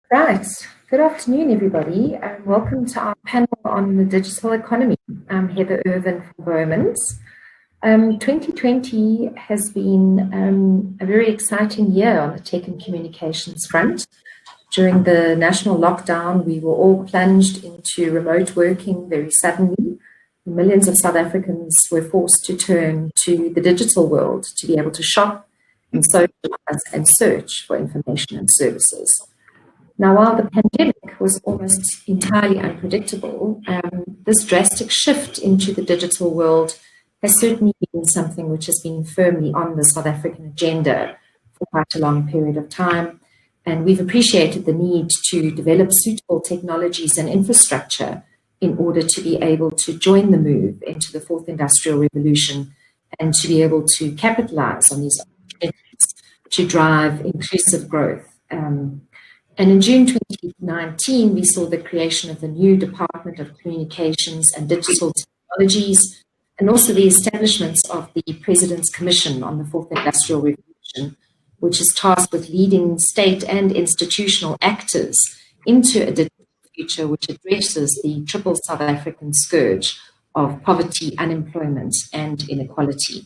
Right. Good afternoon, everybody, and welcome to our panel on the digital economy. I'm Heather Irvine from Bowmans. 2020 has been a very exciting year on the tech and communications front. During the national lockdown, we were all plunged into remote working very suddenly. Millions of South Africans were forced to turn to the digital world to be able to shop and socialize and search for information and services. Now, while the pandemic was almost entirely unpredictable, this drastic shift into the digital world has certainly been something which has been firmly on the South African agenda for quite a long period of time. And we've appreciated the need to develop suitable technologies and infrastructure in order to be able to join the move into the fourth industrial revolution and to be able to capitalize on these opportunities to drive inclusive growth. And in June 2019, we saw the creation of the new Department of Communications and Digital Technologies, and also the establishments of the President's Commission on the Fourth Industrial Revolution, which is tasked with leading state and institutional actors into a digital future which addresses the triple South African scourge of poverty, unemployment, and inequality.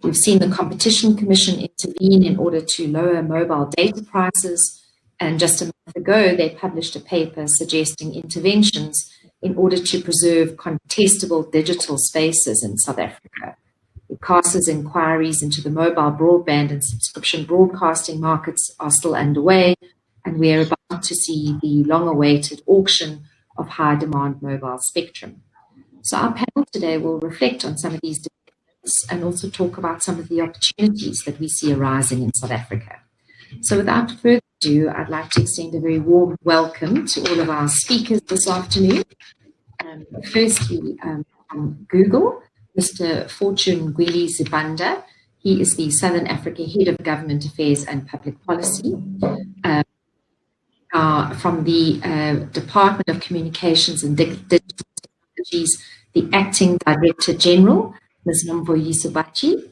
We've seen the Competition Commission intervene in order to lower mobile data prices. And just a month ago, they published a paper suggesting interventions in order to preserve contestable digital spaces in South Africa. ICASA's inquiries into the mobile broadband and subscription broadcasting markets are still underway, and we are about to see the long-awaited auction of high-demand mobile spectrum. So our panel today will reflect on some of these developments and also talk about some of the opportunities that we see arising in South Africa. So without further ado, I'd like to extend a very warm welcome to all of our speakers this afternoon. Firstly, from Google, Mr. Fortune Mgwili-Sibanda. He is the Southern Africa Head of Government Affairs and Public Policy. From the Department of Communications and Digital Technologies, the Acting Director General, Ms. Nomvuyiso Batyi.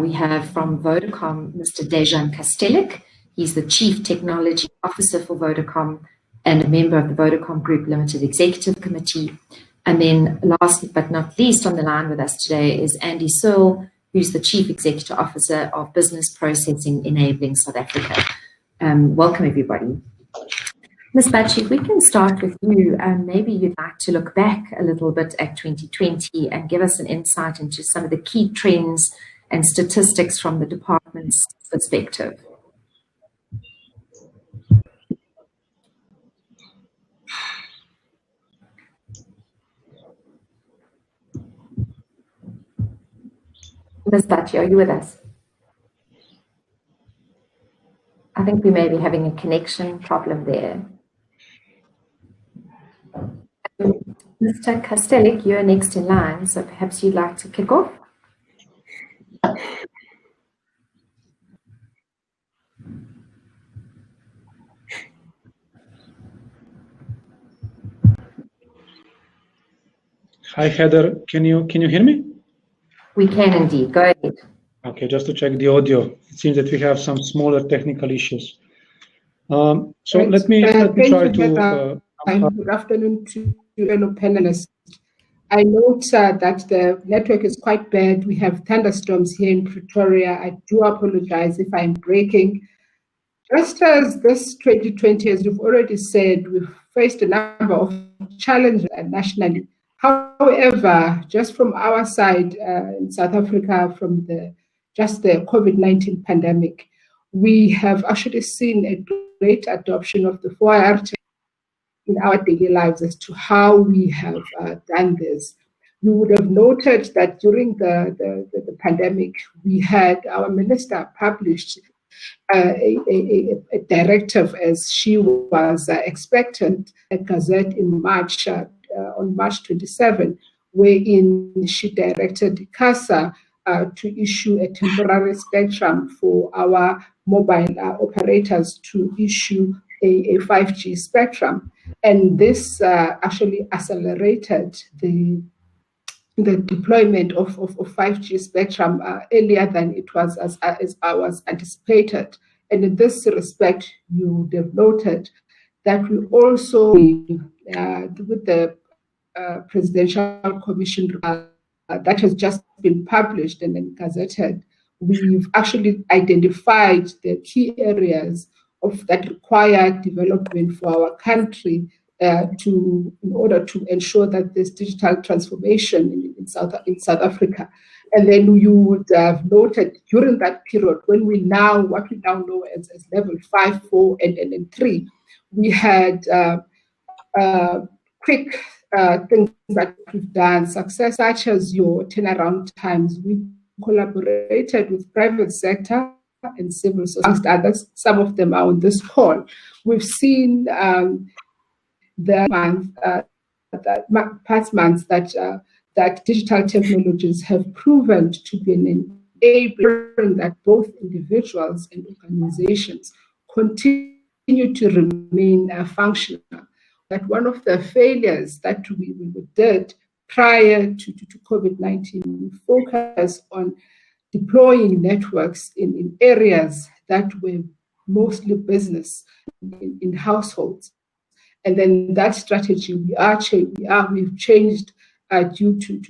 We have from Vodacom, Mr. Dejan Kastelic. He's the Chief Technology Officer for Vodacom and a member of the Vodacom Group Limited Executive Committee. And then last but not least on the line with us today is Andy Searle, who's the Chief Executive Officer of Business Processing Enabling South Africa. Welcome, everybody. Ms. Batyi, if we can start with you, maybe you'd like to look back a little bit at 2020 and give us an insight into some of the key trends and statistics from the department's perspective. Ms. Batyi, are you with us? I think we may be having a connection problem there. Mr. Kastelic, you're next in line, so perhaps you'd like to kick off. Hi, Heather. Can you hear me? We can indeed. Go ahead. Okay, just to check the audio. It seems that we have some smaller technical issues. So right. let me try to. Good afternoon to fellow panelists. I note that the network is quite bad. We have thunderstorms here in Pretoria. I do apologize if I'm breaking. Just as this 2020, as you've already said, we've faced a number of challenges nationally. However, just from our side in South Africa, from the COVID-19 pandemic, we have actually seen a great adoption of the 4IR in our daily lives as to how we have done this. You would have noted that during the pandemic, we had our minister published a directive as she was expectant at Gazette in March, on March 27, wherein she directed ICASA to issue a temporary spectrum for our mobile operators to issue a 5G spectrum. And this actually accelerated the deployment of 5G spectrum earlier than it was as I was anticipated. And in this respect, you would have noted that will also be with the Presidential Commission that has just been published and then gazetted. We've actually identified the key areas that require development for our country in order to ensure that there's digital transformation in South Africa. And then you would have noted during that period, what we now know as level 5, 4, and 3, we had quick things that we've done, success such as your turnaround times. We collaborated with private sector and civil society, amongst others. Some of them are on this call. We've seen past months that digital technologies have proven to be an enabler that both individuals and organizations continue to remain functional. That one of the failures that we did prior to COVID-19, we focused on deploying networks in areas that were mostly business in households. And then that strategy we've changed due to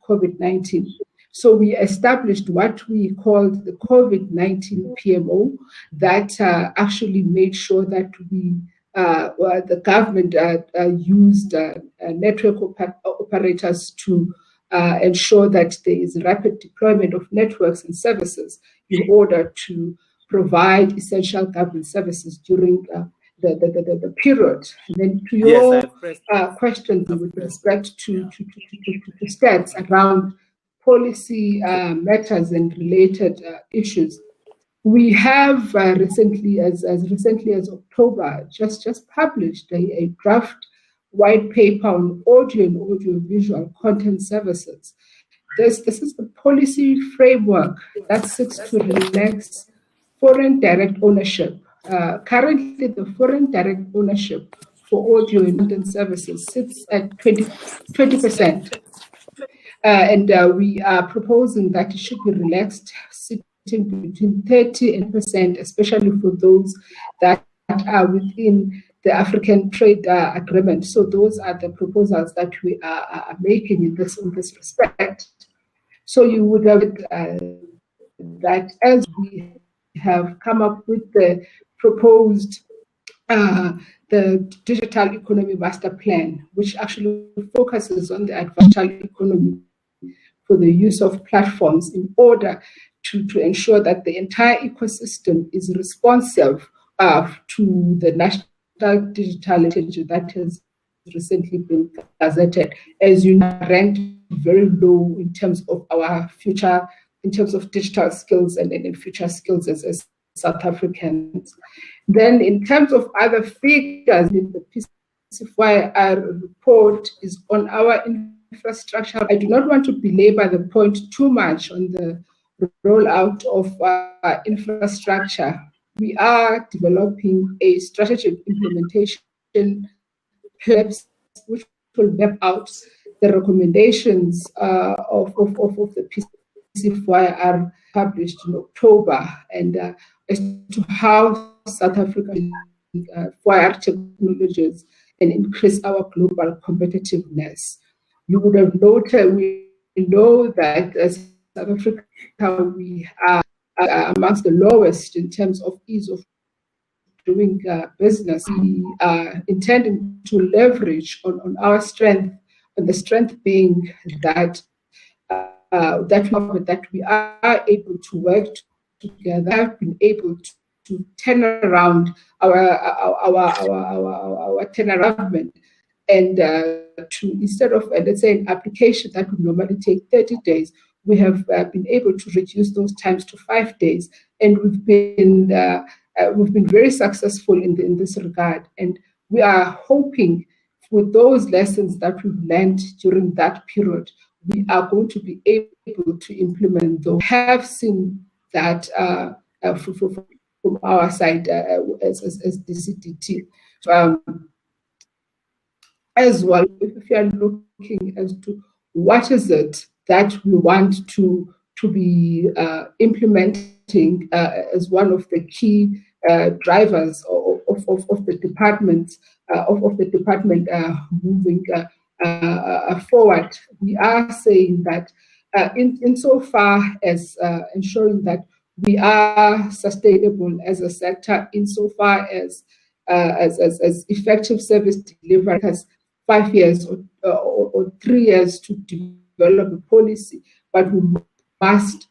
COVID-19. So we established what we called the COVID-19 PMO that actually made sure that the government used network operators to ensure that there is rapid deployment of networks and services in order to provide essential government services during the period. And then to your question with respect to stats around policy matters and related issues, we have recently, as recently as October, just published a draft white paper on audio and audiovisual content services. This is the policy framework that seeks to relax foreign direct ownership. Currently, the foreign direct ownership for audio and content services sits at 20%. And we are proposing that it should be relaxed, sitting between 30%, especially for those that are within the African Trade Agreement. So those are the proposals that we are making in this respect. So you would have that as we have come up with the proposed the Digital Economy Master Plan, which actually focuses on the advanced digital economy for the use of platforms in order to ensure that the entire ecosystem is responsive to the national digital strategy that has recently been gazetted. As you know, ranked very low in terms of our future, in terms of digital skills and in future skills as South Africans. Then in terms of other figures, in the PCFYR report is on our infrastructure. I do not want to belabor the point too much on the rollout of infrastructure. We are developing a strategic implementation plan which will map out the recommendations of the PCFYR published in October, and as to how South Africa acquire technologies and increase our global competitiveness. You would have noted, we know that as South Africa, we are amongst the lowest in terms of ease of doing business. We are intending to leverage on our strength, and the strength being that that we are able to work together, have been able to turn around our turnaround, and to, instead of let's say an application that would normally take 30 days, we have been able to reduce those times to 5 days, and we've been very successful in this regard. And we are hoping with those lessons that we've learned during that period, we are going to be able to implement those. We have seen that from our side as DCDT. As well, if you are looking as to what is it that we want to be implementing as one of the key drivers of of the department moving forward. We are saying that insofar as ensuring that we are sustainable as a sector, insofar as effective service delivery has 5 years or 3 years to develop a policy, but we must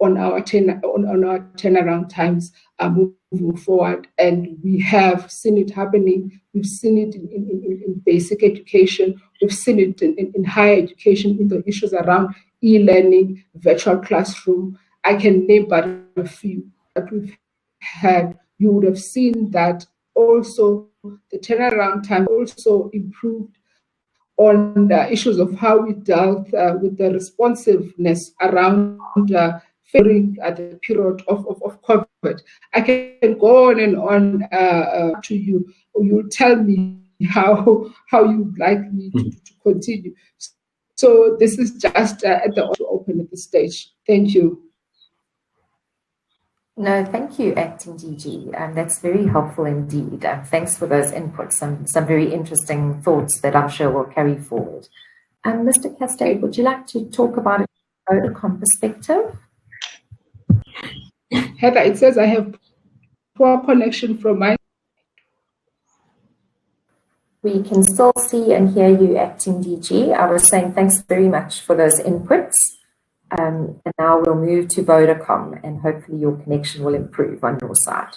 on our turnaround times moving forward, and we have seen it happening. We've seen it in basic education. We've seen it in higher education in the issues around e-learning, virtual classroom. I can name but a few that we've had. You would have seen that also the turnaround time also improved on the issues of how we dealt with the responsiveness around during the period of COVID. I can go on and on to you. You'll tell me how you'd like me to continue. So this is just at the open at the stage. Thank you. No, thank you, Acting DG. That's very helpful indeed. Thanks for those inputs, some very interesting thoughts that I'm sure will carry forward. Mr. Kastelic, would you like to talk about it from a Vodacom perspective? Heather, it says I have poor connection from my... We can still see and hear you, Acting DG. I was saying thanks very much for those inputs. And now we'll move to Vodacom, and hopefully your connection will improve on your side.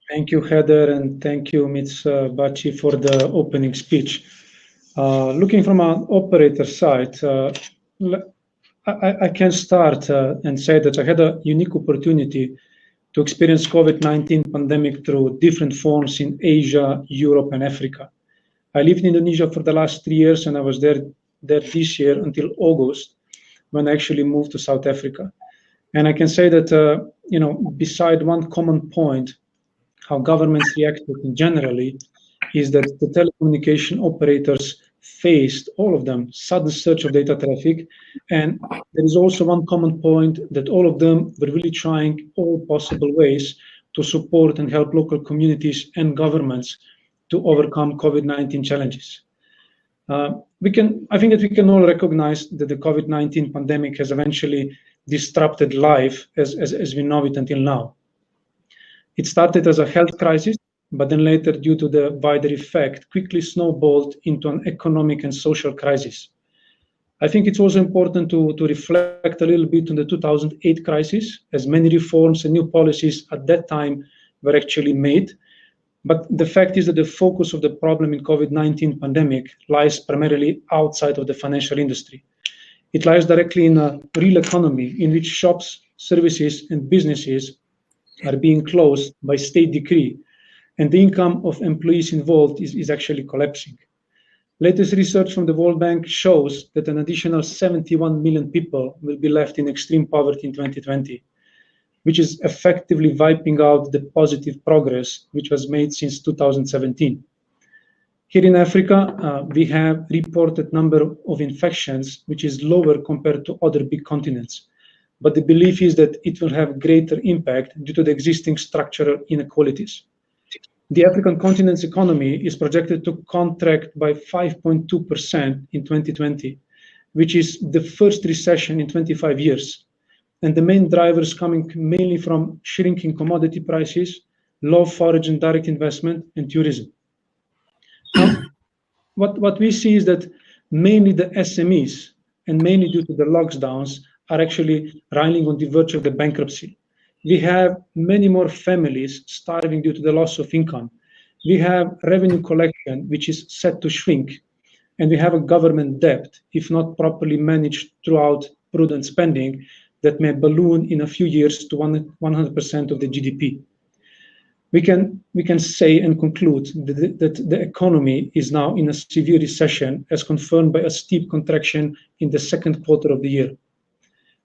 Thank you, Heather, and thank you, Ms. Batyi, for the opening speech. Looking from an operator side, I can start and say that I had a unique opportunity to experience COVID-19 pandemic through different forms in Asia, Europe, and Africa. I lived in Indonesia for the last 3 years, and I was there this year until August, when I actually moved to South Africa. And I can say that, beside one common point, how governments reacted generally, is that the telecommunication operators faced, all of them, sudden surge of data traffic. And there is also one common point that all of them were really trying all possible ways to support and help local communities and governments to overcome COVID-19 challenges. I think that we can all recognize that the COVID-19 pandemic has eventually disrupted life as we know it until now. It started as a health crisis, but then later, due to the wider effect, quickly snowballed into an economic and social crisis. I think it's also important to reflect a little bit on the 2008 crisis, as many reforms and new policies at that time were actually made. But the fact is that the focus of the problem in COVID-19 pandemic lies primarily outside of the financial industry. It lies directly in a real economy in which shops, services, and businesses are being closed by state decree, and the income of employees involved is actually collapsing. Latest research from the World Bank shows that an additional 71 million people will be left in extreme poverty in 2020. Which is effectively wiping out the positive progress which was made since 2017. Here in Africa, we have reported number of infections, which is lower compared to other big continents. But the belief is that it will have greater impact due to the existing structural inequalities. The African continent's economy is projected to contract by 5.2% in 2020, which is the first recession in 25 years. And the main drivers coming mainly from shrinking commodity prices, low foreign and direct investment, and tourism. Now, what we see is that mainly the SMEs, and mainly due to the lockdowns, are actually running on the verge of the bankruptcy. We have many more families starving due to the loss of income. We have revenue collection, which is set to shrink. And we have a government debt, if not properly managed throughout prudent spending, that may balloon in a few years to 100% of the GDP. We can say and conclude that the economy is now in a severe recession, as confirmed by a steep contraction in the second quarter of the year.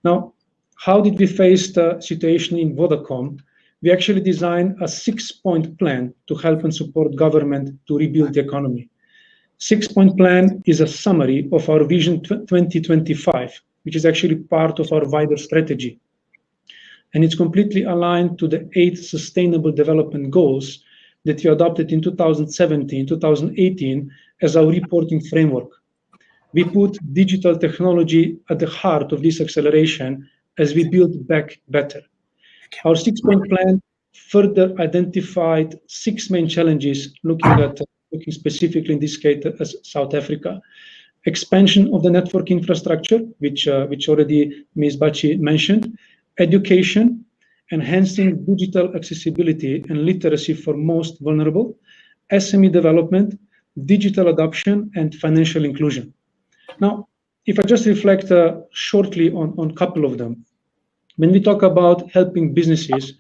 Now, how did we face the situation in Vodacom? We actually designed a 6-point plan to help and support government to rebuild the economy. 6-point plan is a summary of our Vision 2025, which is actually part of our wider strategy. and it's completely aligned to the 8 Sustainable Development Goals that we adopted in 2017, 2018 as our reporting framework. We put digital technology at the heart of this acceleration as we build back better. Our 6-point plan further identified 6 main challenges, looking specifically in this case as South Africa. Expansion of the network infrastructure, which already Ms. Batyi mentioned. Education, enhancing digital accessibility and literacy for most vulnerable. SME development, digital adoption, and financial inclusion. Now, if I just reflect shortly on a couple of them, when we talk about helping businesses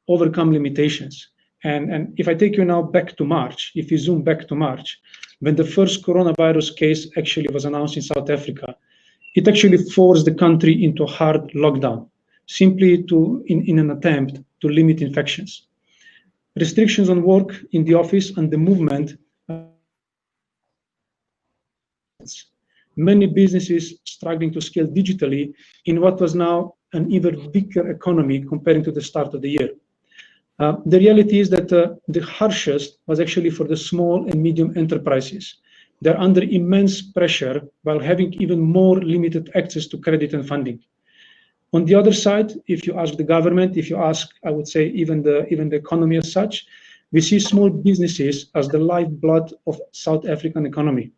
overcome limitations, and if I take you now back to March, if you zoom back to March, when the first coronavirus case actually was announced in South Africa, it actually forced the country into a hard lockdown, simply in an attempt to limit infections. Restrictions on work in the office and the movement. Many businesses struggling to scale digitally in what was now an even bigger economy comparing to the start of the year. The reality is that the harshest was actually for the small and medium enterprises. They're under immense pressure while having even more limited access to credit and funding. On the other side, if you ask the government, if you ask, I would say, even the economy as such, we see small businesses as the lifeblood of South African economy.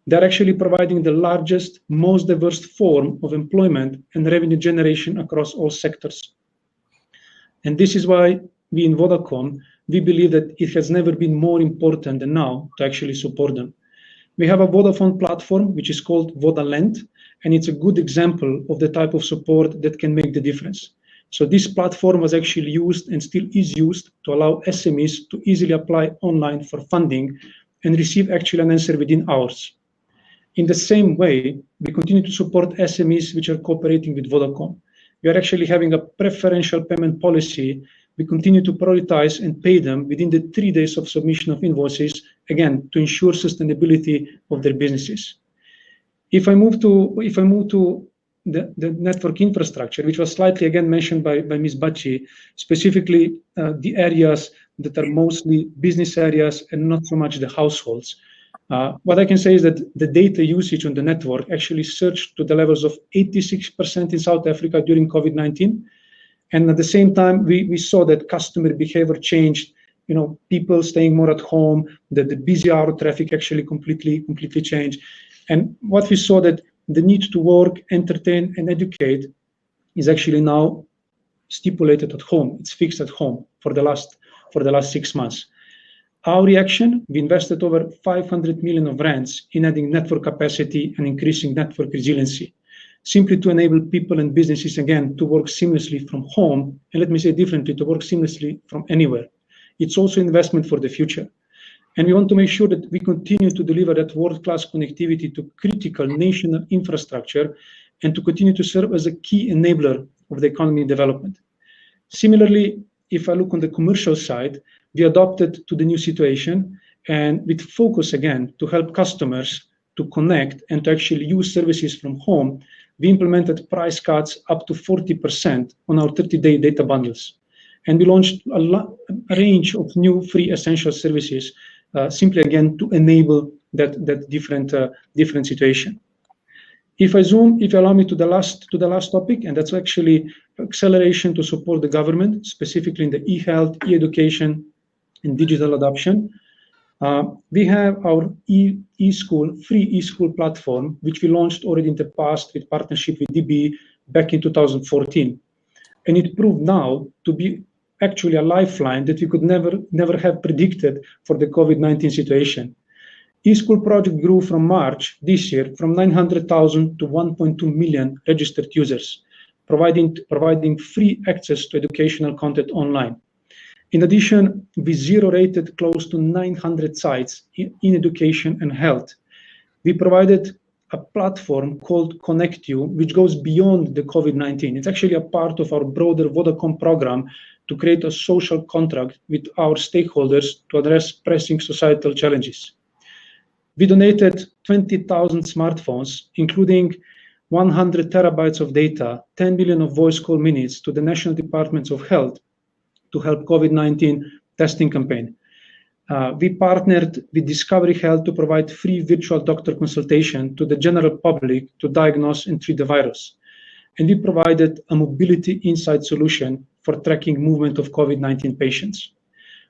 They're actually providing the largest, most diverse form of employment and revenue generation across all sectors. And this is why we in Vodacom, we believe that it has never been more important than now to actually support them. We have a Vodafone platform, which is called VodaLend, and it's a good example of the type of support that can make the difference. So this platform was actually used and still is used to allow SMEs to easily apply online for funding and receive actually an answer within hours. In the same way, we continue to support SMEs which are cooperating with Vodacom. We are actually having a preferential payment policy. We continue to prioritize and pay them within the 3 days of submission of invoices, again, to ensure sustainability of their businesses. If I move to the network infrastructure, which was slightly again mentioned by Ms. Batyi, specifically the areas that are mostly business areas and not so much the households. What I can say is that the data usage on the network actually surged to the levels of 86% in South Africa during COVID-19. And at the same time, we saw that customer behavior changed, people staying more at home, that the busy hour traffic actually completely changed. And what we saw that the need to work, entertain, and educate is actually now stipulated at home. It's fixed at home for the last 6 months. Our reaction, we invested over 500 million of rands in adding network capacity and increasing network resiliency, simply to enable people and businesses, again, to work seamlessly from home, and let me say differently, to work seamlessly from anywhere. It's also investment for the future. And we want to make sure that we continue to deliver that world-class connectivity to critical national infrastructure and to continue to serve as a key enabler of the economy development. Similarly, if I look on the commercial side, we adopted to the new situation and with focus again to help customers to connect and to actually use services from home, we implemented price cuts up to 40% on our 30-day data bundles. And we launched a range of new free essential services, simply again to enable that different situation. If you allow me to the last topic, and that's actually acceleration to support the government, specifically in the e-health, e-education, and digital adoption. We have our e-school, free e-school platform, which we launched already in the past with partnership with DB back in 2014. And it proved now to be actually a lifeline that we could never have predicted for the COVID-19 situation. E-school project grew from March this year from 900,000 to 1.2 million registered users, providing free access to educational content online. In addition, we zero-rated close to 900 sites in education and health. We provided a platform called Connect You, which goes beyond the COVID-19. It's actually a part of our broader Vodacom program to create a social contract with our stakeholders to address pressing societal challenges. We donated 20,000 smartphones, including 100 terabytes of data, 10 billion of voice call minutes to the National Departments of Health to help COVID-19 testing campaign. We partnered with Discovery Health to provide free virtual doctor consultation to the general public to diagnose and treat the virus. And we provided a mobility insight solution for tracking movement of COVID-19 patients.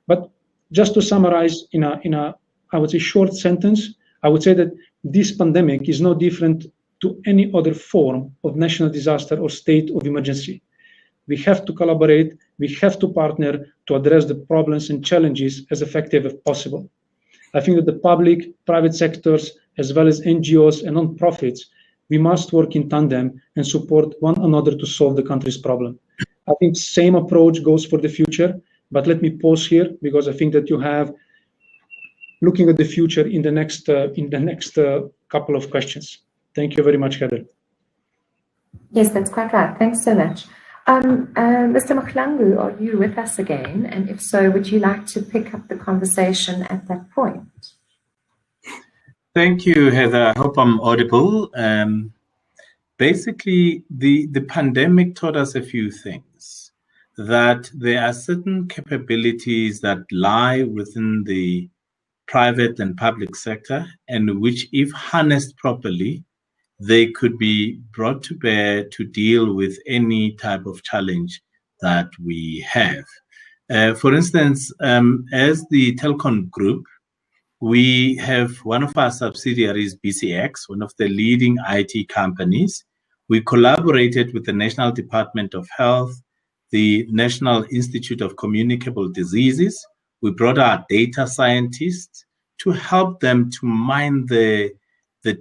But just to summarize in a, I would say, short sentence, I would say that this pandemic is no different to any other form of national disaster or state of emergency. We have to collaborate, we have to partner to address the problems and challenges as effective as possible. I think that the public, private sectors, as well as NGOs and non-profits, we must work in tandem and support one another to solve the country's problem. I think same approach goes for the future, but let me pause here because I think that you have looking at the future in the next couple of questions. Thank you very much, Heather. Yes, that's quite right. Thanks so much. Mr. Mahlangu, are you with us again? And if so, would you like to pick up the conversation at that point? Thank you, Heather. I hope I'm audible. Basically, the pandemic taught us a few things. That there are certain capabilities that lie within the private and public sector, and which, if harnessed properly, they could be brought to bear to deal with any type of challenge that we have. For instance, as the Telkom Group, we have one of our subsidiaries, BCX, one of the leading IT companies. We collaborated with the National Department of Health, the National Institute of Communicable Diseases. We brought our data scientists to help them to mine the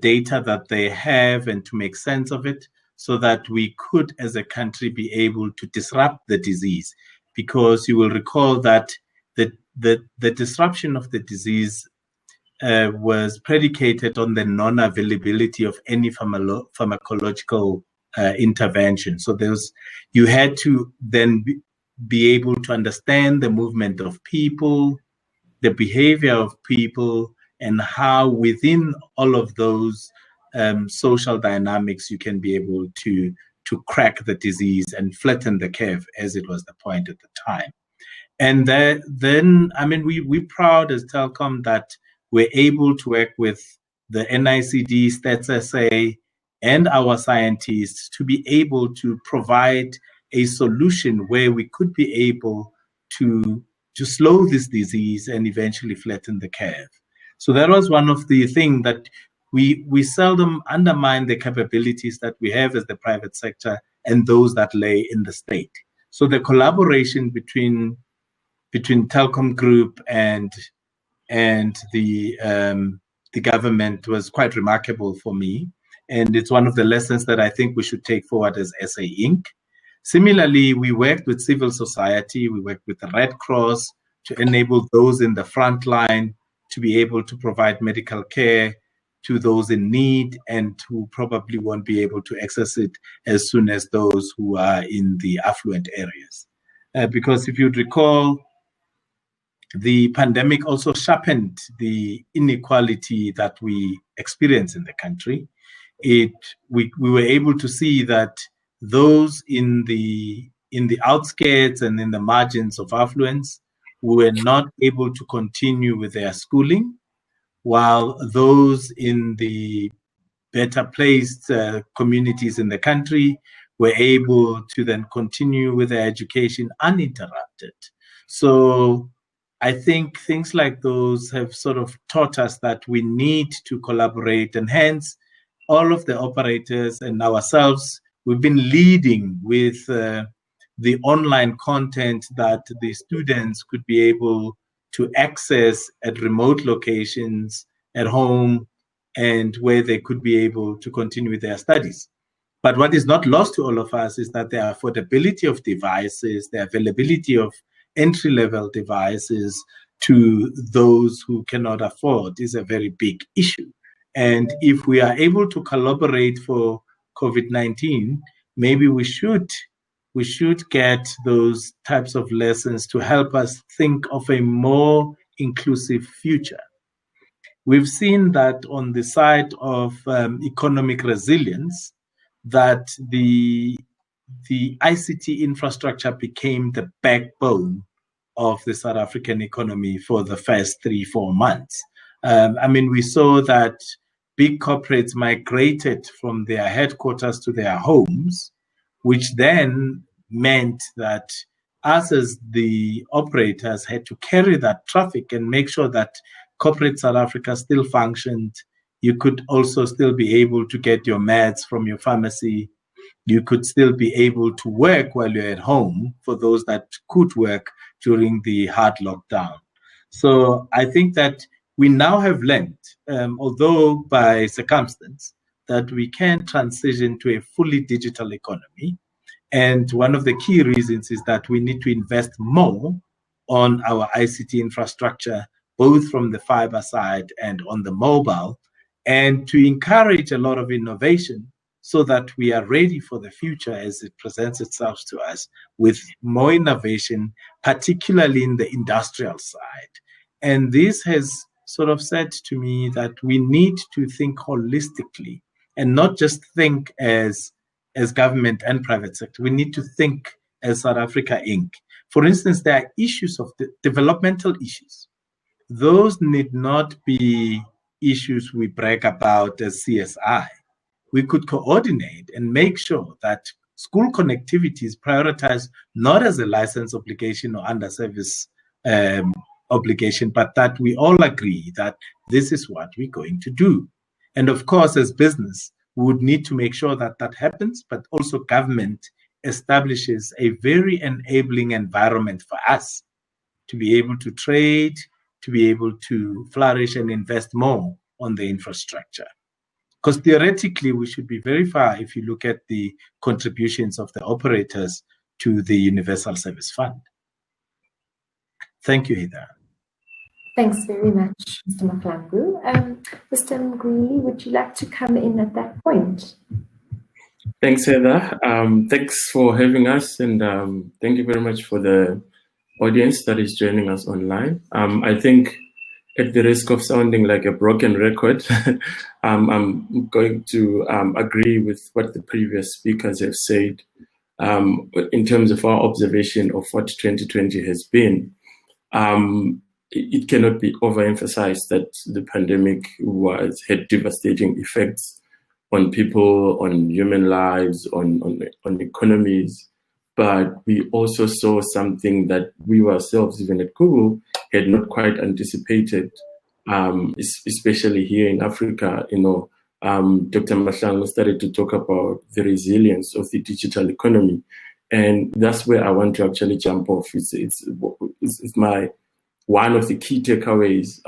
data that they have and to make sense of it so that we could, as a country, be able to disrupt the disease. Because you will recall that the disruption of the disease was predicated on the non-availability of any pharmacological intervention. So you had to then be able to understand the movement of people, the behavior of people, and how within all of those social dynamics you can be able to crack the disease and flatten the curve, as it was the point at the time. And then, I mean, we're proud as Telkom that we're able to work with the NICD, Stats SA, and our scientists to be able to provide a solution where we could be able to slow this disease and eventually flatten the curve. So that was one of the things that we seldom undermine the capabilities that we have as the private sector and those that lay in the state. So the collaboration between Telkom Group and the government was quite remarkable for me. And it's one of the lessons that I think we should take forward as SA Inc. Similarly, we worked with civil society, we worked with the Red Cross to enable those in the front line to be able to provide medical care to those in need and who probably won't be able to access it as soon as those who are in the affluent areas. Because if you'd recall, the pandemic also sharpened the inequality that we experience in the country. We were able to see that those in the outskirts and in the margins of affluence were not able to continue with their schooling, while those in the better placed communities in the country were able to then continue with their education uninterrupted. So I think things like those have sort of taught us that we need to collaborate, and hence all of the operators and ourselves, we've been leading with the online content that the students could be able to access at remote locations, at home, and where they could be able to continue with their studies. But what is not lost to all of us is that the affordability of devices, the availability of entry-level devices to those who cannot afford is a very big issue. And if we are able to collaborate for COVID-19, maybe we should get those types of lessons to help us think of a more inclusive future. We've seen that on the side of economic resilience, that the ICT infrastructure became the backbone of the South African economy for the first 3-4 months. I mean, we saw that big corporates migrated from their headquarters to their homes, which then meant that us as the operators had to carry that traffic and make sure that corporate South Africa still functioned. You could also still be able to get your meds from your pharmacy. You could still be able to work while you're at home for those that could work during the hard lockdown. So I think that we now have learned, although by circumstance, that we can transition to a fully digital economy. And one of the key reasons is that we need to invest more on our ICT infrastructure, both from the fiber side and on the mobile, and to encourage a lot of innovation so that we are ready for the future as it presents itself to us with more innovation, particularly in the industrial side. And this has sort of said to me that we need to think holistically and not just think as government and private sector. We need to think as South Africa Inc. For instance, there are issues of the developmental issues. Those need not be issues we brag about as CSI. We could coordinate and make sure that school connectivity is prioritized not as a license obligation or under service obligation, but that we all agree that this is what we're going to do. And of course, as business, we would need to make sure that that happens, but also government establishes a very enabling environment for us to be able to trade, to be able to flourish and invest more on the infrastructure. Because theoretically, we should be very far if you look at the contributions of the operators to the Universal Service Fund. Thank you, Heather. Thanks very much, Mr. Mahlangu. Mr. Mgwili, would you like to come in at that point? Thanks, Heather. Thanks for having us, and thank you very much for the audience that is joining us online. I think, at the risk of sounding like a broken record, I'm going to agree with what the previous speakers have said in terms of our observation of what 2020 has been. It cannot be overemphasized that the pandemic had devastating effects on people, on human lives, on economies. But we also saw something that we ourselves, even at Google, had not quite anticipated, especially here in Africa. Dr. Mahlangu started to talk about the resilience of the digital economy. And that's where I want to actually jump off. It's my one of the key takeaways